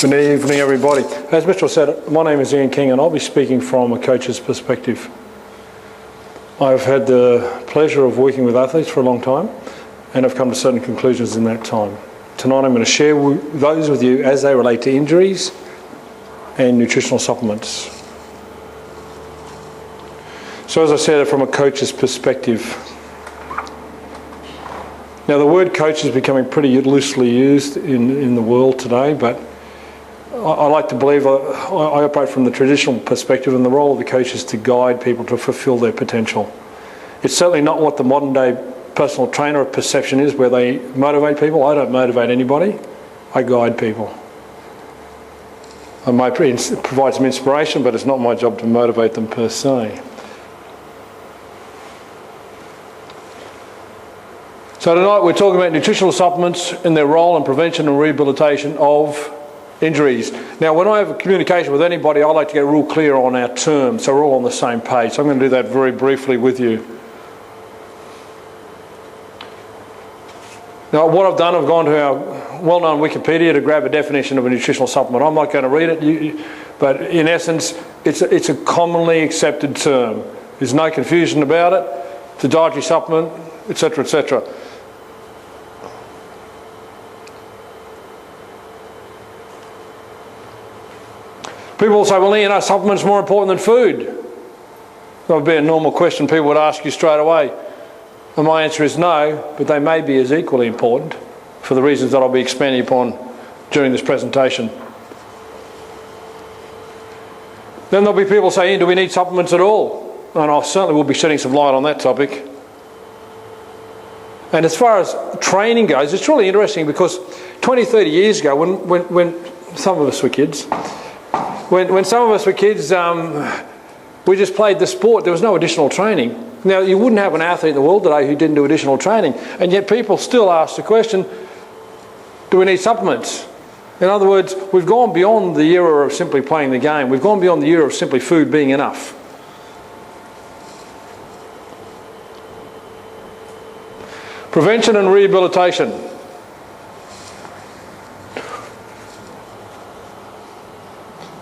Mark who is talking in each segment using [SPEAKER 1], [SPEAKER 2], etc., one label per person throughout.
[SPEAKER 1] Good evening, everybody. As Mitchell said, my name is Ian King and I'll be speaking from a coach's perspective. I've had the pleasure of working with athletes for a long time and I've come to certain conclusions in that time. Tonight I'm going to share those with you as they relate to injuries and nutritional supplements. So as I said, from a coach's perspective. Now the word coach is becoming pretty loosely used in the world today, but I like to believe I operate from the traditional perspective, and the role of the coach is to guide people to fulfil their potential. It's certainly not what the modern day personal trainer perception is, where they motivate people. I don't motivate anybody, I guide people. I might provide some inspiration, but it's not my job to motivate them per se. So tonight we're talking about nutritional supplements and their role in prevention and rehabilitation of injuries. Now when I have a communication with anybody, I like to get real clear on our terms so we're all on the same page. So I'm going to do that very briefly with you. Now what I've done, I've gone to our well-known Wikipedia to grab a definition of a nutritional supplement. I'm not going to read it, but in essence it's a commonly accepted term. There's no confusion about it. It's a dietary supplement, etc., etc. People will say, well, Ian, are supplements more important than food? That would be a normal question people would ask you straight away. And my answer is no, but they may be as equally important for the reasons that I'll be expanding upon during this presentation. Then there'll be people saying, do we need supplements at all? And I certainly will be shedding some light on that topic. And as far as training goes, it's really interesting because 20, 30 years ago, when some of us were kids, when some of us were kids, we just played the sport. There was no additional training. Now, you wouldn't have an athlete in the world today who didn't do additional training, and yet people still ask the question, do we need supplements? In other words, we've gone beyond the era of simply playing the game. We've gone beyond the era of simply food being enough. Prevention and rehabilitation.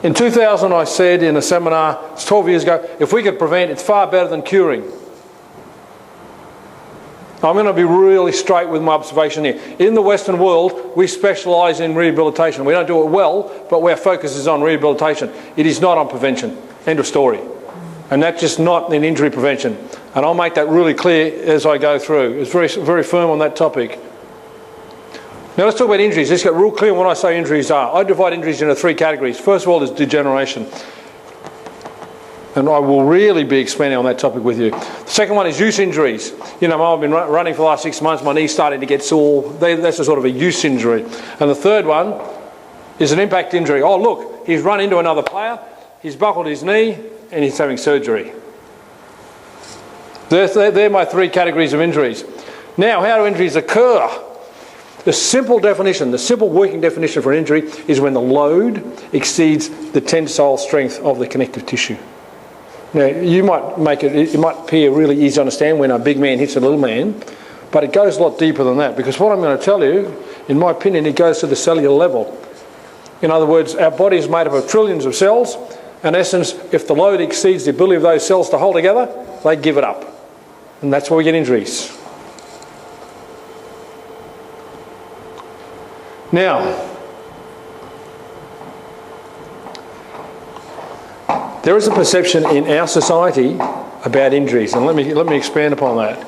[SPEAKER 1] In 2000 I said in a seminar, it's 12 years ago, if we could prevent, it's far better than curing. I'm going to be really straight with my observation here. In the Western world, we specialise in rehabilitation. We don't do it well, but our focus is on rehabilitation. It is not on prevention. End of story. And that's just not in injury prevention. And I'll make that really clear as I go through. It's very, very firm on that topic. Now let's talk about injuries. Let's get real clear on what I say injuries are. I divide injuries into three categories. First of all is degeneration. And I will really be expanding on that topic with you. The second one is use injuries. You know, I've been running for the last 6 months, my knee's starting to get sore. That's a sort of a use injury. And the third one is an impact injury. Oh look, he's run into another player, he's buckled his knee, and he's having surgery. They're my three categories of injuries. Now, how do injuries occur? The simple definition, the simple working definition for an injury is when the load exceeds the tensile strength of the connective tissue. Now, it might appear really easy to understand when a big man hits a little man, but it goes a lot deeper than that, because what I'm going to tell you, in my opinion, it goes to the cellular level. In other words, our body is made up of trillions of cells. In essence, if the load exceeds the ability of those cells to hold together, they give it up. And that's where we get injuries. Now, there is a perception in our society about injuries, and let me expand upon that.